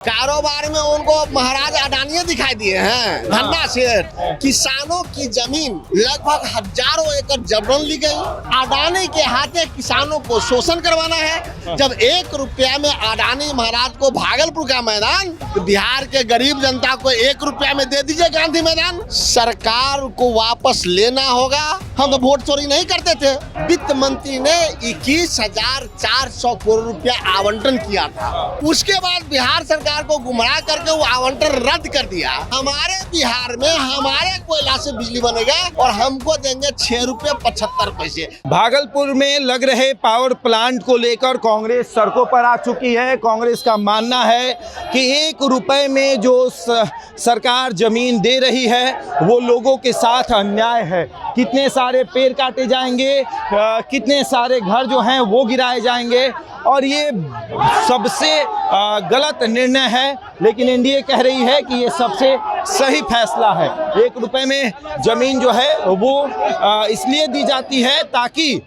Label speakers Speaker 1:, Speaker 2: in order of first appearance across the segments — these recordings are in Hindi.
Speaker 1: कारोबार में उनको महाराज अडानी दिखाई दिए हैं। धन्ना सेठ, किसानों की जमीन लगभग हजारों एकड़ जबरन ली गई। अडानी के हाथे किसानों को शोषण करवाना है। जब 1 रुपया में अडानी महाराज को भागलपुर का मैदान, तो बिहार के गरीब जनता को 1 रुपया में दे दीजिए गांधी मैदान। सरकार को वापस लेना होगा। हम तो वोट चोरी नहीं करते थे। वित्त मंत्री ने 21,400 करोड़ रुपया आवंटन किया था। उसके बाद बिहार सरकार को गुमराह करके वो आवंटन रद्द कर दिया। हमारे बिहार में हमारे कोयला से बिजली बनेगा और हमको देंगे 6 रुपये 75 पैसे।
Speaker 2: भागलपुर में लग रहे पावर प्लांट को लेकर कांग्रेस सड़कों पर आ चुकी है। कांग्रेस का मानना है कि 1 रुपए में जो सरकार जमीन दे रही है वो लोगों के साथ अन्याय है। कितने सारे पेड़ काटे जाएंगे, कितने सारे घर जो हैं वो गिराए जाएंगे और ये सबसे गलत निर्णय है। लेकिन एनडीए कह रही है कि ये सबसे सही फैसला है। 1 रुपए में जमीन जो है वो इसलिए दी जाती है ताकि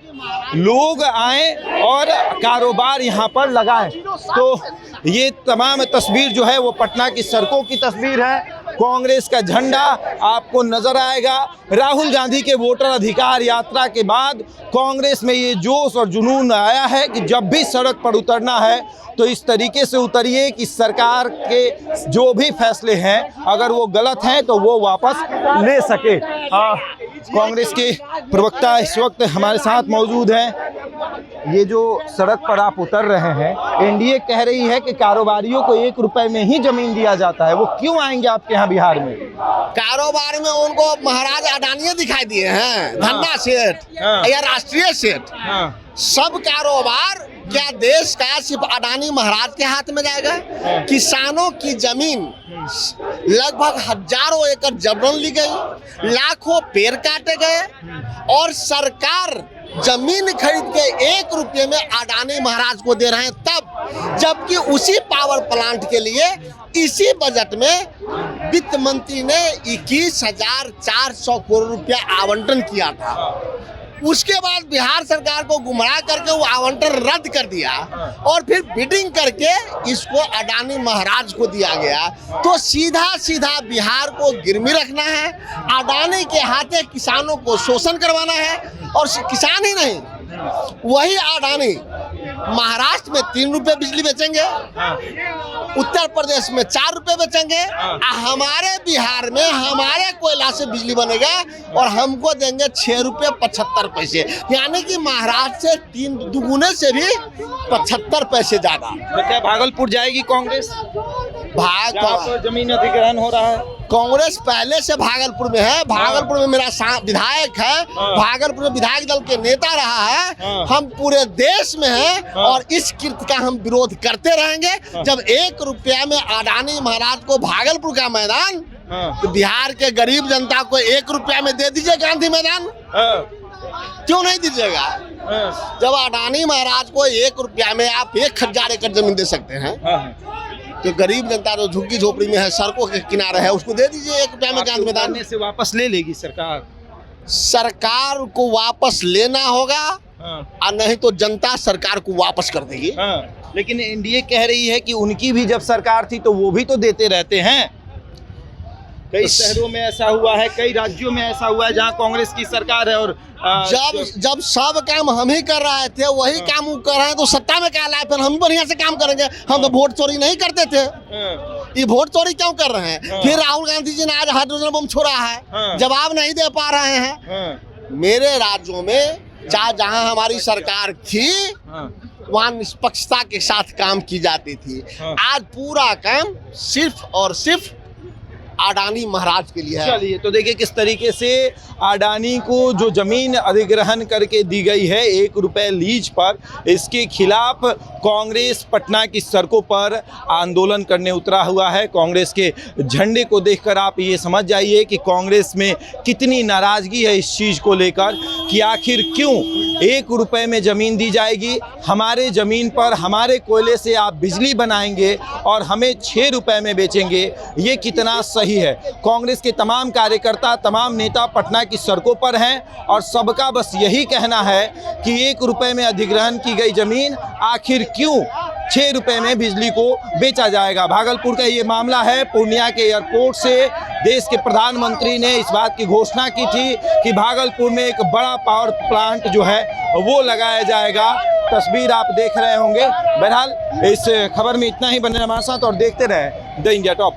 Speaker 2: लोग आएं और कारोबार यहाँ पर लगाएं। तो ये तमाम तस्वीर जो है वो पटना की सड़कों की तस्वीर है। कांग्रेस का झंडा आपको नजर आएगा। राहुल गांधी के वोटर अधिकार यात्रा के बाद कांग्रेस में ये जोश और जुनून आया है कि जब भी सड़क पर उतरना है तो इस तरीके से उतरिए कि सरकार के जो भी फैसले हैं अगर वो गलत हैं तो वो वापस ले सके। कांग्रेस के प्रवक्ता इस वक्त हमारे साथ मौजूद हैं। ये जो सड़क पर आप उतर रहे हैं, एनडीए कह रही है कि कारोबारियों को 1 रुपए में ही जमीन दिया जाता है। वो क्यों आएंगे आपके यहाँ बिहार में?
Speaker 1: कारोबार में उनको महाराज अडानी दिखाई दिए हैं। धन्ना सेठ या राष्ट्रीय सेठ, सब कारोबार क्या देश का सिर्फ अडानी महाराज के हाथ में जाएगा? किसानों की जमीन लगभग हजारों एकड़ जबरन ली गई, लाखों पेड़ काटे गए और सरकार जमीन खरीद के 1 रुपये में अडानी महाराज को दे रहे हैं तब, जबकि उसी पावर प्लांट के लिए इसी बजट में वित्त मंत्री ने 21,400 करोड़ रुपया आवंटन किया था। उसके बाद बिहार सरकार को गुमराह करके वो आवंटन रद्द कर दिया और फिर बिडिंग करके इसको अडानी महाराज को दिया गया। तो सीधा सीधा बिहार को गिरवी रखना है, अडानी के हाथे किसानों को शोषण करवाना है। और किसान ही नहीं, वही अडानी महाराष्ट्र में 3 रुपये बिजली बेचेंगे, उत्तर प्रदेश में 4 रुपये बेचेंगे, हमारे बिहार में हमारे कोयला से बिजली बनेगा और हमको देंगे 6 रुपये 75 पैसे। यानी कि महाराष्ट्र से 3 दुगुने से भी 75 पैसे ज्यादा।
Speaker 2: तो क्या भागलपुर जाएगी कांग्रेस? तो जमीन अधिग्रहण हो रहा है।
Speaker 1: कांग्रेस पहले से भागलपुर में है। भागलपुर में मेरा विधायक है, भागलपुर में विधायक दल के नेता रहा है। हम पूरे देश में हैं और इस कृत्य का हम विरोध करते रहेंगे। जब 1 रुपया में अडानी महाराज को भागलपुर का मैदान, तो बिहार के गरीब जनता को 1 रुपया में दे दीजिए गांधी मैदान। क्यों नहीं दीजिएगा? जब अडानी महाराज को 1 रुपया में आप 1000 एकड़ जमीन दे सकते हैं, तो गरीब जनता जो झुग्गी झोपड़ी में है, सड़कों के किनारे है, उसको दे दीजिए 1 रुपया में गांधी मैदान।
Speaker 2: से वापस ले लेगी सरकार?
Speaker 1: सरकार को वापस लेना होगा और नहीं तो जनता सरकार को वापस कर देगी।
Speaker 2: लेकिन एनडीए कह रही है कि उनकी भी जब सरकार थी तो वो भी तो देते रहते हैं। कई शहरों में ऐसा हुआ है, कई राज्यों में ऐसा हुआ है जहां कांग्रेस की सरकार है। और
Speaker 1: जब सब काम हम ही कर रहे थे वही काम वो कर रहे हैं तो सत्ता में क्या लाए? फिर हम बढ़िया से काम करेंगे। हम तो वोट चोरी नहीं करते थे। ये वोट चोरी क्यों कर रहे हैं? फिर राहुल गांधी जी ने आज हाइड्रोजन बम छोड़ा है, जवाब नहीं दे पा रहे हैं। मेरे राज्यों में चाहे जहां हमारी सरकार थी वहां निष्पक्षता के साथ काम की जाती थी। आज पूरा काम सिर्फ और सिर्फ अडानी महाराज के लिए है।
Speaker 2: चलिए, तो देखिए किस तरीके से अडानी को जो जमीन अधिग्रहण करके दी गई है 1 रुपए लीज पर, इसके खिलाफ कांग्रेस पटना की सड़कों पर आंदोलन करने उतरा हुआ है। कांग्रेस के झंडे को देखकर आप ये समझ जाइए कि कांग्रेस में कितनी नाराजगी है इस चीज़ को लेकर कि आखिर क्यों 1 रुपए में ज़मीन दी जाएगी, हमारे ज़मीन पर हमारे कोयले से आप बिजली बनाएंगे और हमें 6 रुपए में बेचेंगे। ये कितना सही रही है। कांग्रेस के तमाम कार्यकर्ता, तमाम नेता पटना की सड़कों पर हैं और सबका बस यही कहना है कि 1 रुपए में अधिग्रहण की गई जमीन आखिर क्यों 6 रुपए में बिजली को बेचा जाएगा। भागलपुर का ये मामला है। पूर्णिया के एयरपोर्ट से देश के प्रधानमंत्री ने इस बात की घोषणा की थी कि भागलपुर में एक बड़ा पावर प्लांट जो है वो लगाया जाएगा। तस्वीर आप देख रहे होंगे। बहरहाल इस खबर में इतना ही। बने हमारे साथ और देखते रहें द इंडिया टॉप।